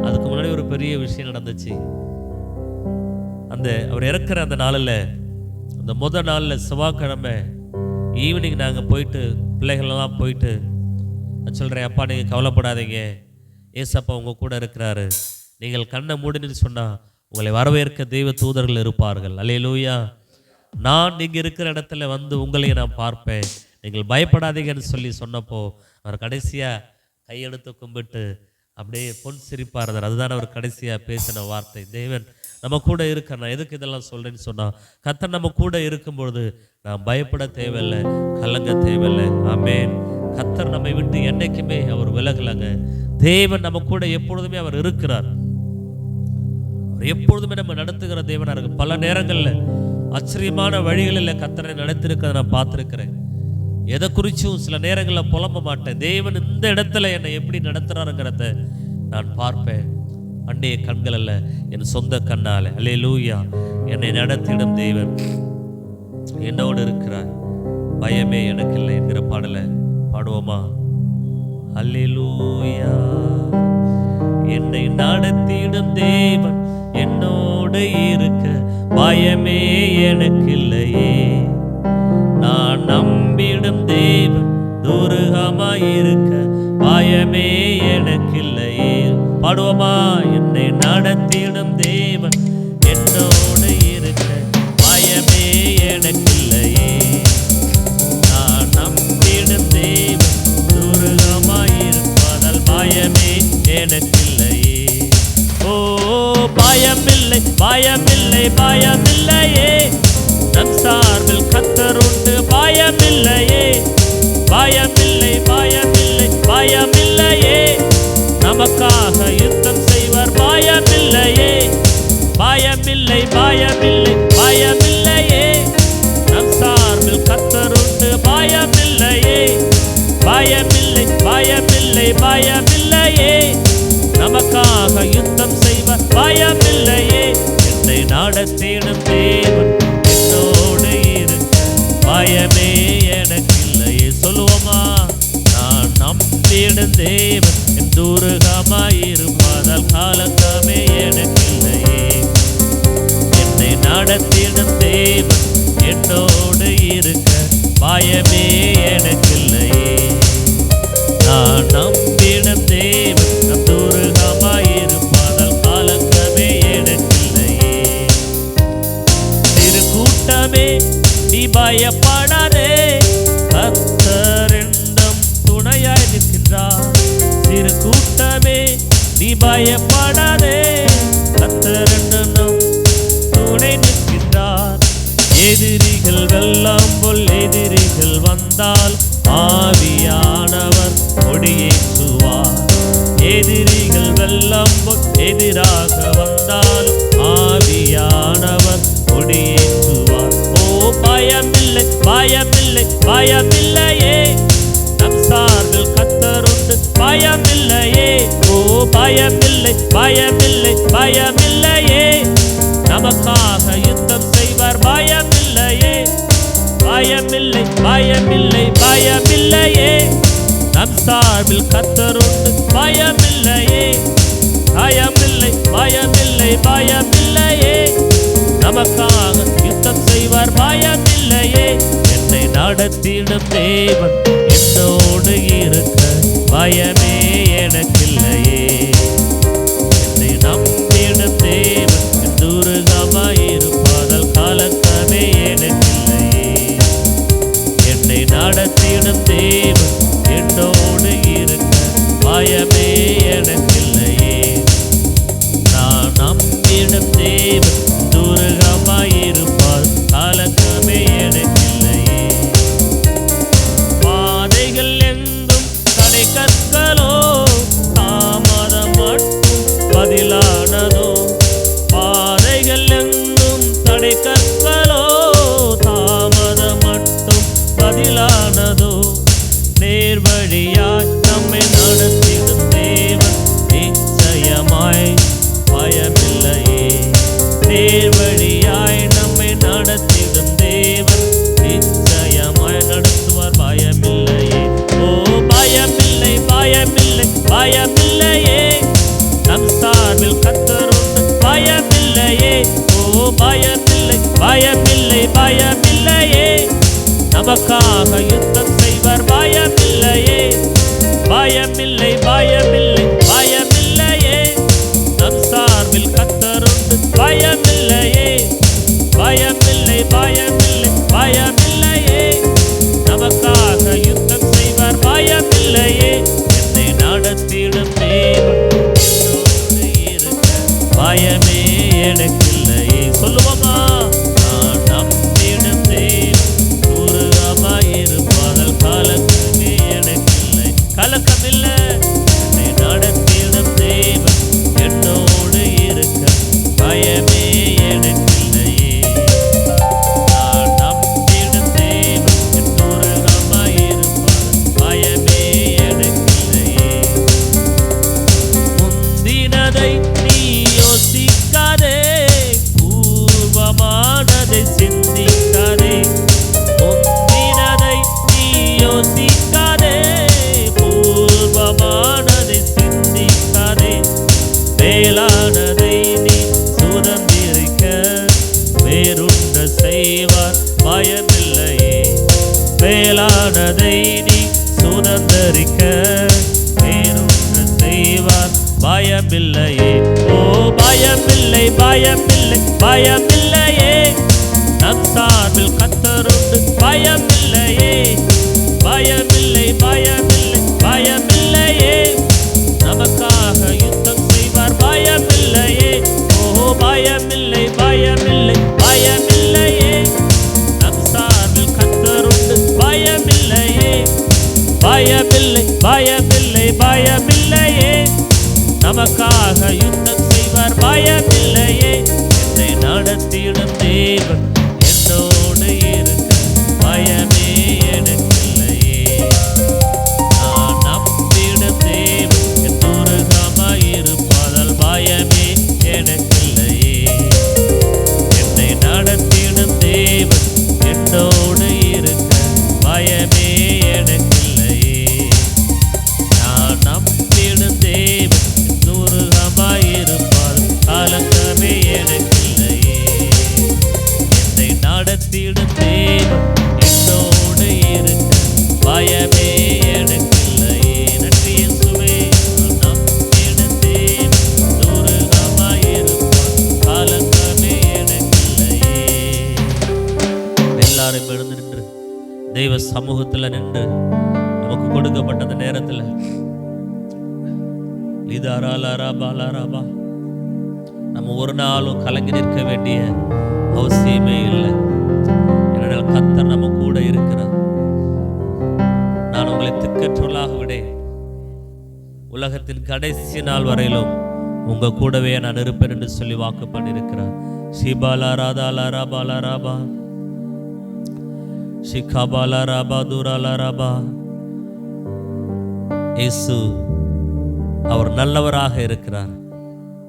அதுக்கு முன்னாடி ஒரு பெரிய விஷயம் நடந்துச்சு. அந்த அவர் இறக்குற அந்த நாளில், அந்த முதல் நாளில் செவ்வாய்க்கிழமை ஈவினிங் நாங்கள் போயிட்டு பிள்ளைகளெல்லாம் போயிட்டு நான் சொல்கிறேன், அப்பா நீங்கள் கவலைப்படாதீங்க, ஏசப்பா உங்கள் கூட இருக்கிறாரு, நீங்கள் கண்ணை மூடின்னு சொன்னால் உங்களை வரவேற்க தெய்வ தூதர்கள் இருப்பார்கள். அல்லேலூயா. நான் நீங்கள் இருக்கிற இடத்துல வந்து உங்களையே நான் பார்ப்பேன், நீங்கள் பயப்படாதீங்கன்னு சொல்லி சொன்னப்போ அவர் கடைசியாக கையெடுத்து கும்பிட்டு அப்படியே பொன் சிரிப்பாக இருந்தார். அதுதான் அவர் கடைசியாக பேசின வார்த்தை. தேவன் நம்ம கூட இருக்க. நான் எதுக்கு இதெல்லாம் சொல்கிறேன்னு சொன்னால், கர்த்தர் நம்ம கூட இருக்கும்பொழுது நான் பயப்பட தேவையில்லை, கலங்க தேவையில்லை. ஆமென். கர்த்தர் நம்மை விட்டு என்னைக்குமே அவர் விலகலைங்க. தேவன் நம்ம கூட எப்பொழுதுமே அவர் இருக்கிறார். அவர் எப்பொழுதுமே நம்ம நடத்துகிற தேவனாக இருக்கு. பல நேரங்களில் ஆச்சரியமான வழிகளில் கர்த்தரை நடத்திருக்கிறத நான் பார்த்துருக்கிறேன். எதை குறிச்சும் சில நேரங்களில் புலம்ப மாட்டேன். தேவன் இந்த இடத்துல என்னை எப்படி நடத்துறாருங்கிறத நான் பார்ப்பேன். அன்னைய கண்கள் அல்ல, என் சொந்த கண்ணால். அல்லேலூயா. என்னை நடத்திடும் தேவன் என்னோடு இருக்கிறார், பயமே எனக்கு இல்லை என்கிற பாடலை பாடுவோமா? அல்லேலூயா. என்னை நடத்திடும் தேவன் என்னோடு இருக்க, பயமே எனக்கு இல்லையே. நான் நம்பிடும் தேவன் துருகமாயிருக்க, பயமே எனக்கு இல்லையே. பாடுவோமா? என்னை நடத்திடும் தேவன் என்னோடு இருக்க, பயமே எனக்கு இல்லையே. நான் நம்பிடும் தேவன் துருகமாயிருப்பதால், பயமே எனக்கு இல்லையே. ஓ பயமில்லை, பயமில்லை, பயமில்லையே. நம் சார்பில் கர்த்தர் உண்டு, பயமில்லையே. பயமில்லை, பயமில்லை, பயமில்லையே. நமக்காக யுத்தம் செய்வார், பயமில்லையே. பயமில்லை, பயமில்லை, பயமில்லையே. நம் சார்பில் கர்த்தர் உண்டு, பயமில்லையே. பயமில்லை, பயமில்லை, பயமில்லையே. நமக்காக யுத்தம் செய்வார், பயமில்லையே. என்னை நடத்திடும் தேவன் என்னோடு இருக்க, பயமே எனக்கு இல்லையே. சொல்லுவோமா? நான் நம்பிடும் தேவன் என் துருகமாயிருப்பதால், கலக்கமே எனக்கு இல்லையே. என்னை நடத்திடும் தேவன் என்னோடு இருக்க, பயமே எனக்கு இல்லையே. நான் நம்பிடும் தேவன் நம் துருகமாயிருப்பதால், கலக்கமே எனக்கு இல்லையே. திருக்கூட்டமே நீ பயப்படாதே, கர்த்தர் என்றும் துணையாய் நிற்கின்றார். சிறு கூட்டமே நீ பயப்படாதே, கர்த்தர் என்றும் துணை நிற்கின்றார். எதிரிகள் வெள்ளம் போல் எதிரிகள் வந்தால், ஆவியானவர் கொடியேற்றுவார். எதிரிகள் வெள்ளம் போல் எதிராக வந்தாலும், ஆவியானவர் கொடியேற்றுவார். ஓ பயமில்லை, பயமில்லை, பயமில்லையே. நம் சார்பில் கர்த்தர் உண்டு, பயமில்லையே. ஓ பயமில்லை, பயமில்லை, பயமில்லையே. நமக்காக யுத்தம் செய்வார், பயமில்லையே. பயமில்லை, பயமில்லை, பயமில்லையே. நம் சார்பில் கர்த்தர் உண்டு, பயமில்லையே. பயமில்லை, பயமில்லை, பயமில்லையே. நமக்காக யுத்தம் செய்வார், பயமில்லையே. என்னை நடத்திடும் தேவன் என்னோடு இருக்க, பயமே எனக்கு இல்லையே. என்னை நம்பிடும் தேவன் என் துருகமாயிருப்பதால், கலக்கமே எனக்கு இல்லையே. என்னை நடத்திடும் தேவன் என்னோடு இருக்க, பயமே எனக்கு இல்லையே. நான் நம்பிடும் தேவன் துருகமாயிருப்பால், கலக்கமே எனக்கு இல்லையே. பாதைகள் எங்கும் தடை கற்களோ, தாமதம் மட்டும் பதிலானதோ. பாதைகள் எங்கும் தடை கற்களோ, தாமதம் மட்டும் பதிலானதோ. நேர்வழியாய் நம்மை நடத்திடும் தேவன் நிச்சயமாய் பயமில்லையே. நேர்வழியாய் நம்மை நடத்திடும் தேவன் நிச்சயமாய் நடத்துவார், பயமில்லையே. ஓ பயமில்லை, பயமில்லை, பயமில்லையே. நம் சார்பில் கர்த்தர் உண்டு, பயமில்லையே. ஓ பயமில்லை, பயமில்லை, பயமில்லையே. நமக்காக யுத்தம் செய்வார், பயமில்லையே. பயமில்லை, பயமில்லை, பயமில்லையே. நம் சார்பில் கர்த்தர் உண்டு, பயமில்லையே, பயமில்லை, பயமில்லை, பயமில்லையே. நமக்காக யுத்தம் செய்வார், பயமில்லையே. என்னை நடத்திடும் தேவன் என்னோடு இருக்க பயமே எனக்கில்லையே. சொல்லுவோமா? நான் நம்பிடும் தேவன் தூரமாயிருப்பதால் கலக்கமே எனக்கில்லை. கலக்கமில்லை. என்னை நடத்திடும் தேவன் என்னோடு இருக்க பயமே எனக்கில்லையே. நான் நம்பிடும் தேவன் தூரமாயிருப்பதால் பயமே எனக்கில்லையே. முந்தினதை நீ யோசிக்காதே, பூர்வமானதை சிந்திக்காதே. முந்தினதை நீ யோசிக்காதே, பூர்வமானதை சிந்திக்காதே. மேலானதை நீ சுதந்திரிக்க வேறுண்ட செய்வார் பயமில்லையே. மேலானதை நீ சுதந்திரிக்க வேறுண்ட செய்வார் பயமில்லையே. ஓ பயமில்லை, பயமில்லை, பயமில்லையே. நம் சார்பில் கர்த்தருண்டு பயமில்லையே. பயமில்லை, பயமில்லை, பயமில்லையே. நமக்காக யுத்தம் செய்வார் பயமில்லையே. ஓ பயமில்லை, பயமில்லை, பயமில்லையே. நம் சார்பில் கர்த்தருண்டு பயமில்லையே. பயமில்லை, பயமில்லை, பயமில்லையே. நமக்காக யுத்தம் செய்வார் பயமில்லையே. என்னை நடத்திடும் தேவன் என்னோடு இருக்க பயமே எனக்கில்லையே. நான் நம்பிடும் தேவன் என்னோருகமாயிருப்பதால் பயமே எனக்கில்லையே. என்னை நடத்திடும் தேவன் என்னோடு இருக்க பயமே எனக்கில்லையே. நான் நம்பிடும் தேவன் தூரமாயிருப்பார் கலக்கமே எனக்கில்லையே. என்னை நடத்திடும் தேவன் என்னோடு இருக்க பயமே எனக்கில்லையே. நன்றி இயேசுவே. நான் நம்பிடும் தேவன் தூரமாயிருப்பார் கலக்கமே எனக்கில்லையே. எல்லாரும் எழுந்து நின்று தெய்வ சமூகத்தில் நின்று நமக்கு கொடுக்கப்பட்ட அந்த நேரத்தில் நம்ம ஒரு நாளும் கலங்கி நிற்க வேண்டிய அவசியமே இல்லை. ஏனென்றால் கர்த்தர் நம்ம கூட இருக்கிறார். நான் உங்களை திக்கற்றவர்களாக விடேன், உலகத்தின் கடைசி நாள் வரையிலும் உங்க கூடவே நான் இருப்பேன் என்று சொல்லி வாக்கு பண்ணியிருக்கிறார். ஷிபாலா ராதா லாரா பாலா ராபா ஷிகாபாலா ராபா தூராலா ராபா. இயேசு அவர் நல்லவராக இருக்கிறார்.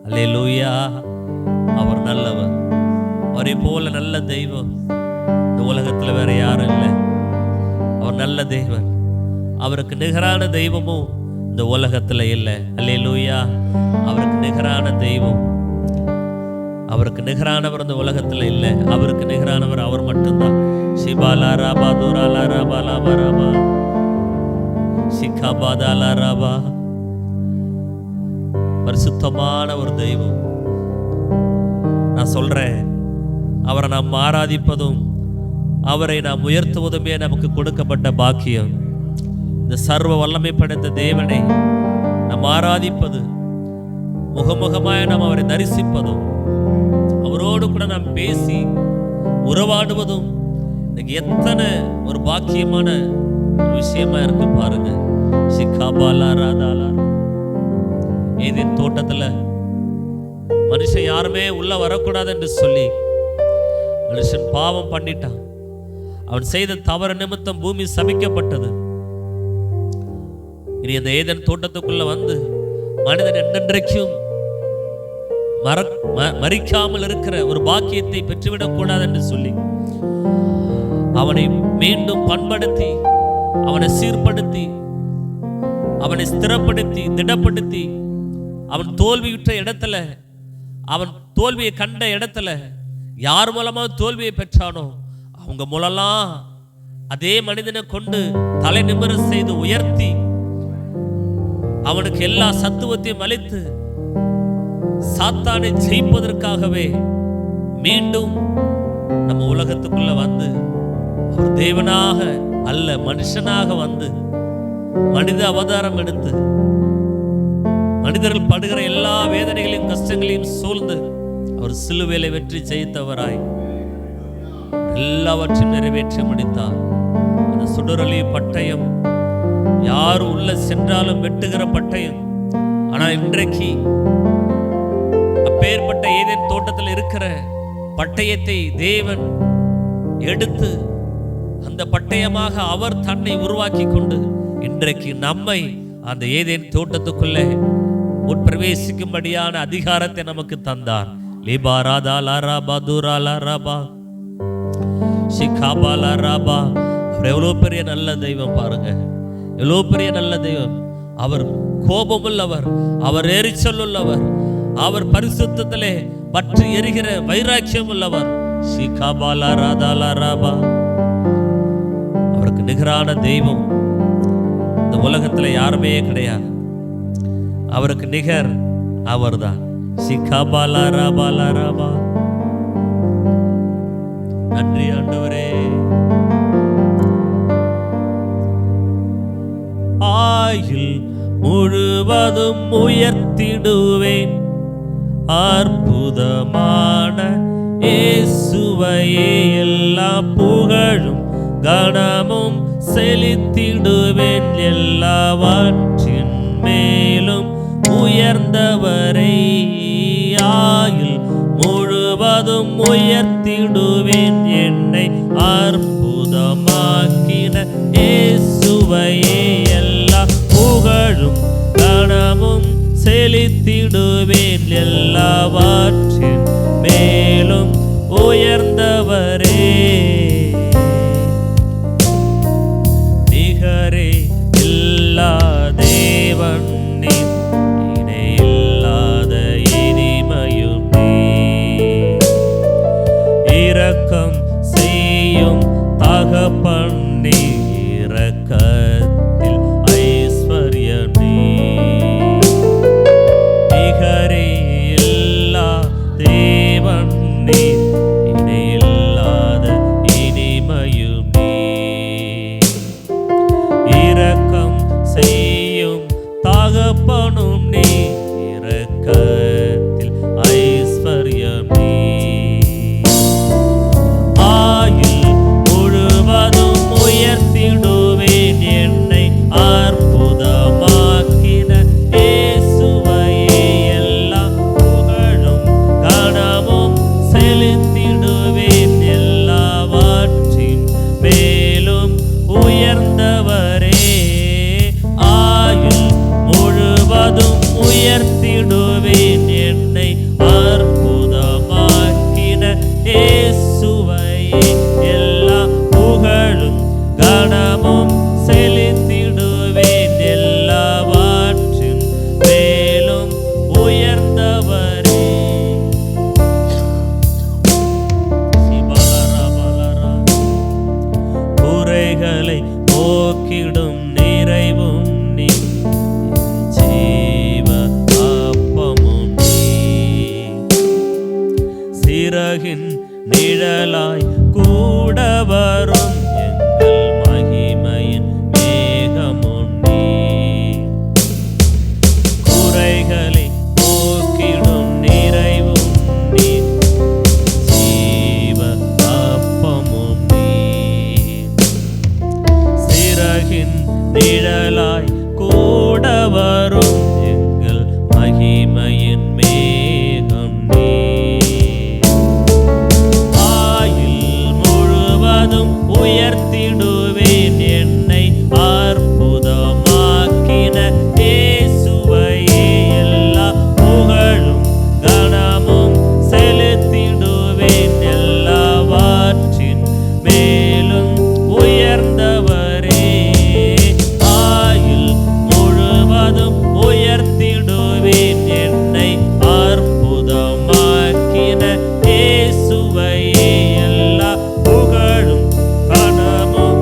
அல்லேலூயா. அவர் நல்லவர். அவரை போல நல்ல தெய்வம் இந்த உலகத்தில் வேற யாரும் இல்லை. அவர் நல்ல தெய்வம். அவருக்கு நிகரான தெய்வமும் இந்த உலகத்தில் இல்லை. அல்லேலூயா. அவருக்கு நிகரான தெய்வம், அவருக்கு நிகரானவர் இந்த உலகத்தில் இல்லை. அவருக்கு நிகரானவர் அவர் மட்டும்தான். ஷிபாலா ராபா தூராலா ராபா லாபா ராபா ஷிகாபாதா ராபா. பரிசுத்தமான ஒரு தெய்வம். நான் சொல்றேன், அவரை நாம் ஆராதிப்பதும் அவரை நாம் உயர்த்துவதுமே நமக்கு கொடுக்கப்பட்ட பாக்கியம். இந்த சர்வ வல்லமை படைத்த தேவனை நாம் ஆராதிப்பது, முகமுகமாய் நாம் அவரை தரிசிப்பதும், அவரோடு கூட நாம் பேசி உறவாடுவதும் எத்தனை ஒரு பாக்கியமான விஷயமா இருக்கு பாருங்க. ஷிகாபாலா ராதாலா. ஏதேன் தோட்டத்துல மனுஷன் யாருமே உள்ள வரக்கூடாது என்று சொல்லி மனுஷன் பாவம் பண்ணிட்டான். அவன் செய்த தவறு நிமித்தம் பூமி சபிக்கப்பட்டது. இனி அந்த ஏதேன் தோட்டத்துக்குள்ள வந்து மனிதன் என்றென்றைக்கும் மரிக்காமல் இருக்கிற ஒரு பாக்கியத்தை பெற்றுவிடக் கூடாது என்று சொல்லி அவனை மீண்டும் பண்படுத்தி, அவனை சீர்படுத்தி, அவனை ஸ்திரப்படுத்தி, திடப்படுத்தி, அவன் தோல்வியுற்ற இடத்துல, அவன் தோல்வியை கண்ட இடத்துல யார் மூலமா தோல்வியை பெற்றானோ அவங்க மூலலாம் அதே மனிதனை கொண்டு தலை நிமிர செய்து உயர்த்தி அவனுக்கு எல்லா சத்துவத்தையும் அளித்து சாத்தானை ஜெயிப்பதற்காகவே மீண்டும் நம்ம உலகத்துக்குள்ள வந்து ஒரு தேவனாக அல்ல மனுஷனாக வந்து மனித அவதாரம் எடுத்து மனிதர்கள் படுகிற எல்லா வேதனைகளையும் கஷ்டங்களையும் சூழ்ந்து அவர் சிலுவையிலே வெற்றி ஜெயித்தவராய் எல்லாவற்றையும் நிறைவேற்றி முடித்தார். அந்த சுடரொளி பட்டயம் யார் உள்ள சென்றாலும் வெட்டுகிற பட்டயம். ஆனால் இன்றைக்கு அப்பேற்பட்ட ஏதேன் தோட்டத்தில் இருக்கிற பட்டயத்தை தேவன் எடுத்து அந்த பட்டயமாக அவர் தன்னை உருவாக்கி கொண்டு இன்றைக்கு நம்மை அந்த ஏதேன் தோட்டத்துக்குள்ளே உட்பிரவேசிக்கும்படியான அதிகாரத்தை நமக்கு தந்தார். லிபா ராதா லாராபா தூரா லாராபா ஷிகாபா லாராபா. அவர் எவ்வளோ பெரிய நல்ல தெய்வம் பாருங்க, எவ்வளோ பெரிய நல்ல தெய்வம். அவர் கோபம் உள்ளவர், அவர் எரிச்சல் உள்ளவர், அவர் பரிசுத்தத்திலே பற்றி எரிகிற வைராக்கியம் உள்ளவர். ஷிகாபா லாராதா லாராபா. அவருக்கு நிகரான தெய்வம் இந்த உலகத்துல யாருமே கிடையாது. அவருக்கு நிகர் அவர்தான். ஷிகாபா லாராபா லாராபா. நன்றி ஆண்டவரே. ஆயுள் முழுவதும் உயர்த்திடுவேன் அற்புதமான இயேசுவையே. எல்லா புகழும் கனமும் செலுத்திடுவேன் எல்லாவற்றின் மேலும் உயர்ந்தவரை. ஆயுள் முழுவதும் உயர்த்திடுவேன் என்னை அற்புதமாக்கின இயேசுவையே. எல்லா புகழும் கனமும் செலுத்திடுவேன் எல்லாவற்றின் மேலும் உயர்ந்தவரே. நிகரே இல்லா தேவன் நீ, இணை இல்லாத இனிமையும் நீ. இரக்கம் செய்யும் தகப்பன் நீ, இரக்கத்தில் ஐஸ்வர்யம் நீ. நிகரே இல்லா தேவன் நீ, இணை இல்லாத இனிமையும் நீ. இரக்கம் செய்யும் தகப்பனும் நீ, இரக்கத்தில் ஐஸ்வர்யம் நீ. ஆயுள் முழுவதும் உயர்த்திடுவேன் என்னை அற்புதமாக்கின இயேசுவையே. எல்லா புகழும் கனமும் செலுத்திடுவேன் எல்லாவற்றின் மேலும் உயர்ந்தவரே. ஆயுள் முழுவதும் உயர்த்திடுவேன் என்னை அற்புதமாக்கின இயேசுவையே. எல்லா புகழும் கனமும் செலுத்திடுவேன் எல்லாவற்றின் மேலும் உயர்ந்தவரே. குறைகளை போக்கிடும் நிறைவும் நீ, ஜீவ அப்பமும் நீ. சிறகின் நிழலாய் கூட வரும் எங்கள் மகிமையின் மேகமும் நீ. குறைகளை போக்கிடும் நிறைவும் நீ, ஜீவ அப்பமும் நீ. சிறகின் நிழலாய் கூட வரும் எங்கள் மகிமையின் மேகம் நீ. ஆயுள் முழுவதும் உயர்த்திடுவேன் என்னை அற்புதமாக்கின இயேசுவையே. எல்லா புகழும் கனமும் செலுத்திடுவேன் எல்லாவற்றின் மேலும் உயர்ந்தவரே. ஆயுள் முழுவதும் உயர்த்திடுவேன் என்னை அற்புதமாக்கின இயேசுவையே. எல்லா புகழும் கனமும்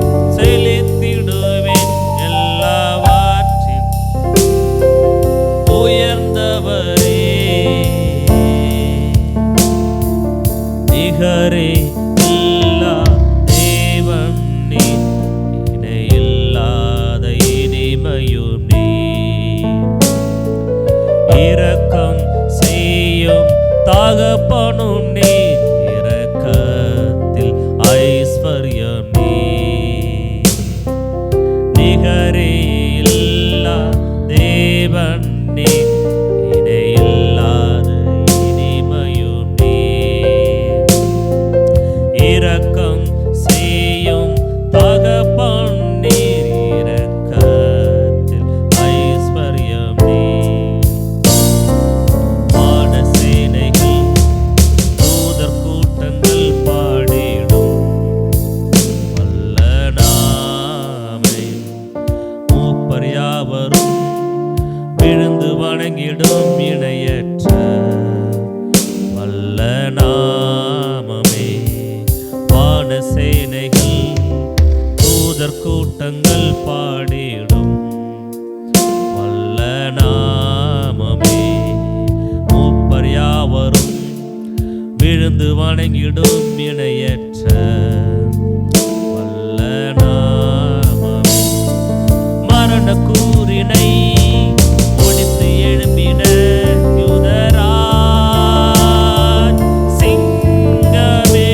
சேனைகள் தூதர் கூட்டங்கள் பாடிடும் வல்ல நாமமே. மூப்பர் யாவரும் விழுந்து வணங்கிடும் இணையற்ற வல்ல நாமமே. மரண கூறினை ஒழித்து எழும்பின யூதராஜ் சிங்கமே.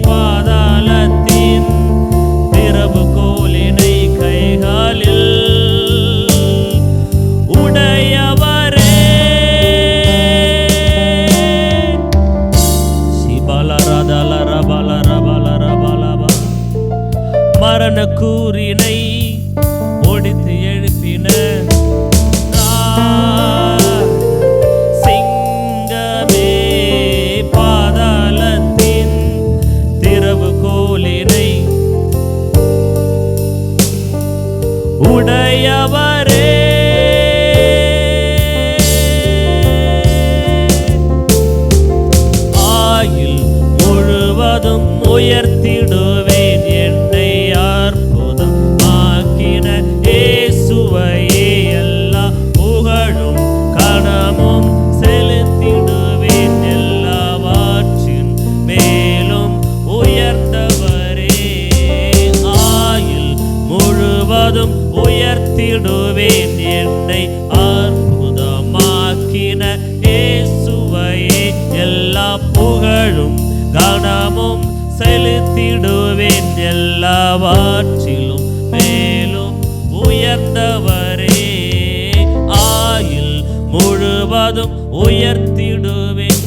பாதாளத்தின் திறவுகோலினை கைகளில் உடையவரே. சிபலரதலரபலரபலரபலப மரண கூறினை ஒடித்து எழுப்பின சிங்கமே. பாதாளத்தின் திறவுகோலினை உடையவரே. ஆயுள் முழுவதும் உயர்த்திடுவேன் என்னை அற்புதம் ஆக்கின இயேசுவையே. எல்லா புகழும் கனமும் செலுத்திடுவேன் எல்லாவற்றின் மேலும் உயர்ந்தவரே. ஆயுள் முழுவதும் உயர்த்திடுவேன் என்னை அற்புதமாக்கின இயேசுவையே. எல்லா புகழும் கனமும் செலுத்திடுவேன் எல்லாவற்றிலும் மேலும் உயர்ந்தவரே. ஆயுள் முழுவதும் உயர்த்திடுவேன்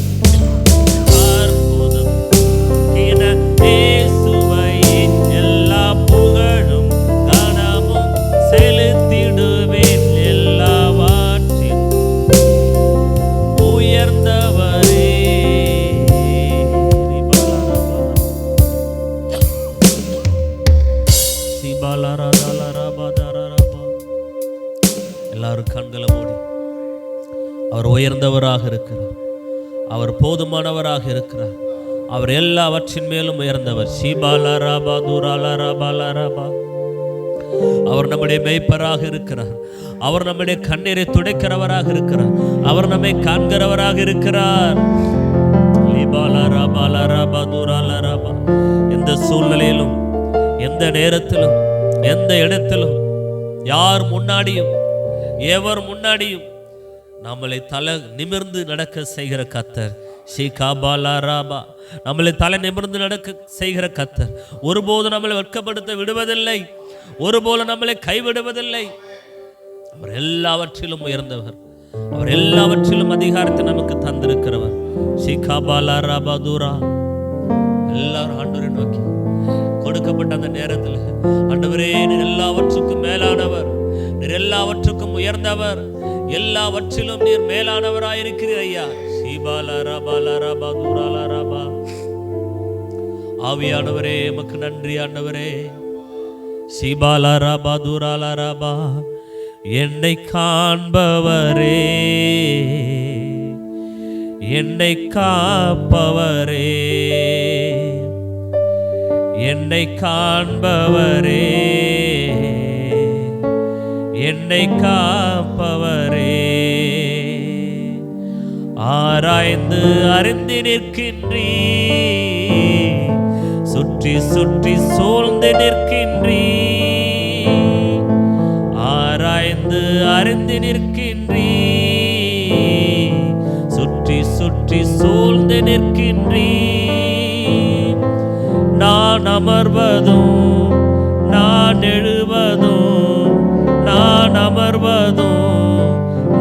அற்புதம் கின இயேசுவையே. எல்லா புகழும் கனமும் செலுத்திடுவேன் எல்லாவற்றிலும் உயர்ந்தவரே. எல்லாரும் கண்களை மூடி. அவர் உயர்ந்தவராக இருக்கிறார். அவர் போதுமானவராக இருக்கிறார். அவர் எல்லாவற்றின் மேலும் உயர்ந்தவர். அவர் நம்முடைய மேய்ப்பராக இருக்கிறார். அவர் நம்முடைய கண்ணீரை துடைக்கிறவராக இருக்கிறார். அவர் நம்மை காண்கிறவராக இருக்கிறார். எந்த சூழ்நிலையிலும், எந்த நேரத்திலும், எந்த இடத்திலும், யார் முன்னாடியும் எவர் முன்னாடியும் நம்மளை தலை நிமிர்ந்து நடக்க செய்கிற கர்த்தர். நம்மளை தலை நிமிர்ந்து நடக்க செய்கிற கர்த்தர். ஒருபோது நம்மளை வெட்கப்படுத்த விடுவதில்லை. ஒருபோது நம்மளை கைவிடுவதில்லை. அவர் எல்லாவற்றிலும் உயர்ந்தவர். அவர் எல்லாவற்றிலும் அதிகாரத்தை நமக்கு தந்திருக்கிறவர். எல்லாரும் ஆண்டவரை நோக்கி கொடுக்கப்பட்ட அந்த நேரத்தில், ஆண்டவரே நீர் எல்லாவற்றுக்கும் மேலானவர், நீர் எல்லாவற்றுக்கும் உயர்ந்தவர், எல்லாவற்றிலும் நீர் மேலானவராயிருக்கிறீர் ஐயா. ஆவியானவரே எமக்கு நன்றி ஆண்டவரே. சிபாலரபா என்னை காண்பவரே, என்னை காப்பவரே, என்னை காண்பவரே, என்னை காப்பவரே. ஆராய்ந்து அறிந்து நிற்கின்றீ, சுற்றி சுற்றி சூழ்ந்து நிற்கின்றீ. ஆராய்ந்து அறிந்து நிற்கின்றீ, சுற்றி சுற்றி சூழ்ந்து நிற்கின்றீ. நான் அமர்வதும் நான் எழுவதும், நான் அமர்வதும்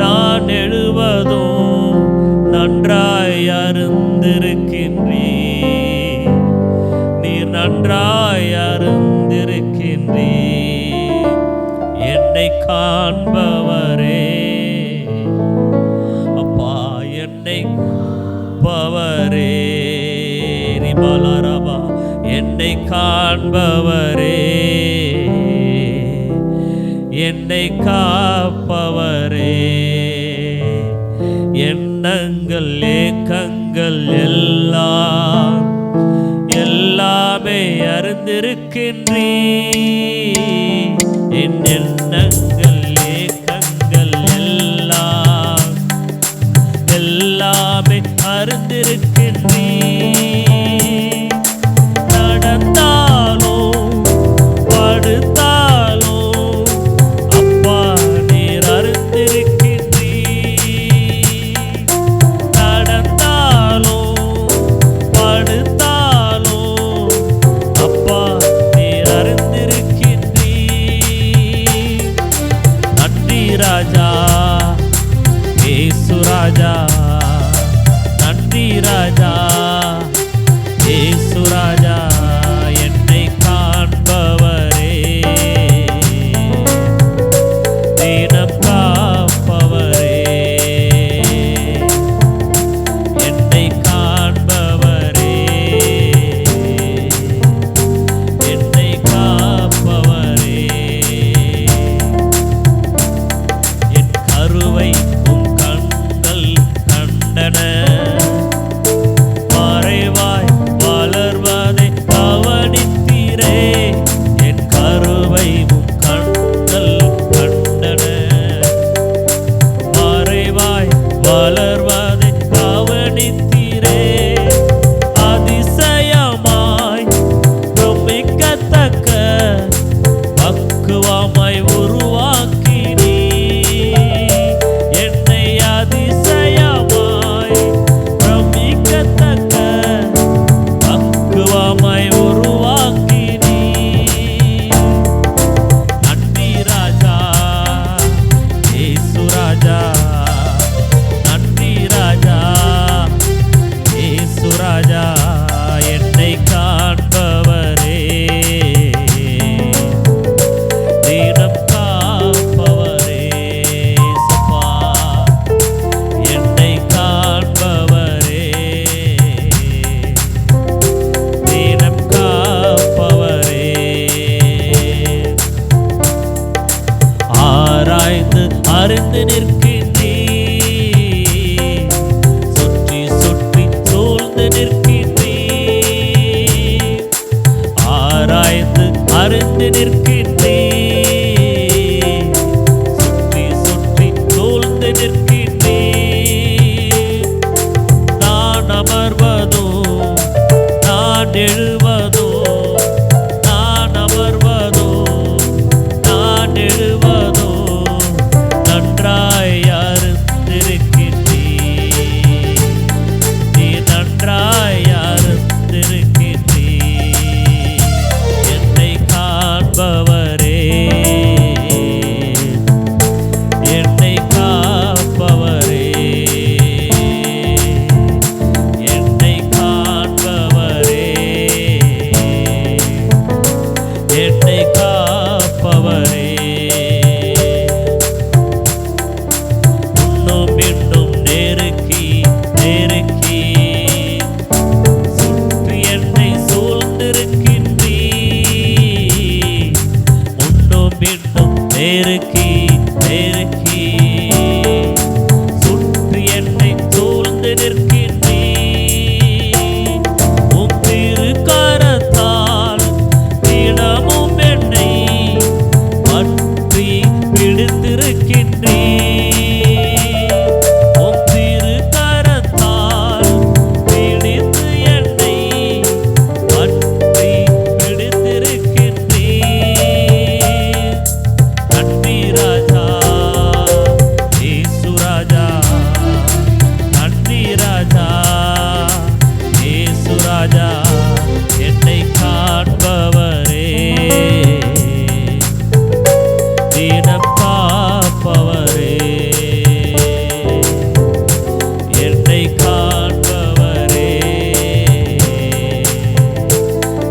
நான் எழுவதும் நன்றாய் அறிந்திருக்கின்றீ. நீர் நன்றாய் அறிந்திருக்கின்றீ. என்னை காண்பவரே அப்பா, என்னை காப்பவரே. ரிபாலரபா என்னை காண்பவரே, என்னை காப்பவரே. எண்ணங்கள் ஏக்கங்கள் எல்லாம் எல்லாமே அறிந்திருக்கின்றீ. என் எண்ணங்கள் ஏக்கங்கள் எல்லாமே அறிந்திருக்கின்றீ. நடந்தாலோ படுத்தாலோ அப்பா நீர் அறிந்திருக்கின்றீ. நடந்தாலோ படுத்தாலோ அப்பா நீர் அறிந்திருக்கின்றீ. நன்றி ராஜா இயேசு ராஜா, நன்றி ராஜா இயேசு ராஜா, என்னை காண்பவரே, தினம் காப்பவரே, என்னை காண்பவரே, என்னை காப்பவரே. என் கருவை உம் கண்கள் கண்டன, மறைவாய் வளர்வதை கவனித்தீரே. என் கருவை உம் கண்கள் கண்டன, மறைவாய் வளர்வதை கவனித்தீரே. அதிசயமாய் பிரமிக்கத்தக்க பக்குவமாய் உருவாக்கினீ. என்னை அதிசயமாய் பிரமிக்கத்தக்க பக்குவமாய் உருவாக்கினீ. நன்றி ராஜா இயேசு ராஜா, நன்றி ராஜா இயேசு ராஜா, என்னை காண்பவரே, தினம் காப்பவரே. சப்பா என்னை காண்பவரே, தினம் காப்பவரே. ஆராய்ந்து அறிந்து நிற்கின்றீ, சுற்றி சுற்றி சூழ்ந்து நிற்கின்றீ. ஆராய்ந்து அறிந்து நிற்கின்றீ, சுற்றி சுற்றி சூழ்ந்து நிற்கின்றீ. நான் அமர்வதோ நான் எழுவதோ, நான் அமர்வதோ நான் எழுவதோ நன்றாய் அறிந்திருக்கின்றீ. நீ நன்றாய் அறிந்திருக்கின்றீ. என்னை காண்பவரே, என்னை காப்பவரே, என்னை காண்பவரே, என்னை காப்பவரே. இன்னும் இன்னும் நெருக்கி நெருக்கி சுற்றி என்னை சூழ்ந்திருக்கின்றீ. இன்னும் இன்னும் நெருக்கி நெருக்கி சுற்றி என்னை சூழ்ந்து நிற்கின்றீ. உம் திருக்கரத்தால் தினமும் என்னை பற்றி பிடித்திருக்கின்றீ. உம் திருக்கரத்தால் பிடித்து என்னை பற்றி பிடித்திருக்கின்றீ. நன்றி ராஜா இயேசு ராஜா, நன்றி ராஜா இயேசு ராஜா, என்னை காண்பவரே, தினம் காப்பவரே, என்னை காண்பவரே,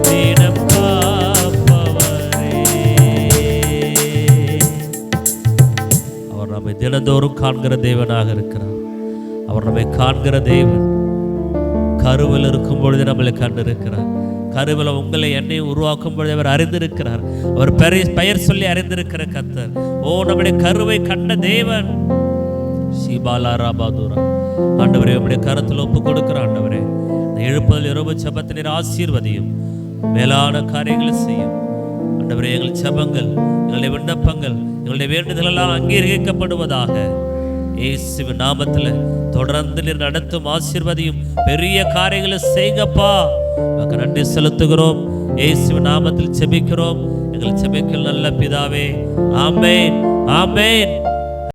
தினம் காப்பவரே. அவர் நம்மை தினந்தோறும் காண்கிற தேவனாக இருக்கிறார். அவர் நம்மை காண்கிற தேவன். கருவில் இருக்கும் பொழுது நம்மளை கண்டிருக்கிறார். கருவில் உங்களை என்னை உருவாக்கும் பொழுது அவர் அறிந்திருக்கிறார். அவர் பெயர் சொல்லி அறிந்திருக்கிற கர்த்தர். ஓ நம்முடைய கருவை கண்ட தேவன். ஷீபாலா ராபாதுரா. ஆண்டவரே உம்முடைய கரத்தில் ஒப்பு கொடுக்கிற ஆண்டவரே, இந்த எழுப்புதல் இரவு ஜெபத்தினர் ஆசீர்வதியும். மேலான காரியங்களை செய்யும். ஆண்டவரே, எங்கள் ஜெபங்கள், எங்களுடைய விண்ணப்பங்கள், எங்களுடைய வேண்டுதல் எல்லாம் அங்கீகரிக்கப்படுவதாக. இயேசுவின் நாமத்தில் தொடர்ந்து நீர் நடத்தும் ஆசீர்வதியும் பெரிய காரியங்களை செய்கப்பா. உமக்கு நன்றி செலுத்துகிறோம். இயேசுவின் நாமத்தில் ஜெபிக்கிறோம் எங்கள் ஜெபிக்கல் நல்ல பிதாவே. ஆமென், ஆமென்.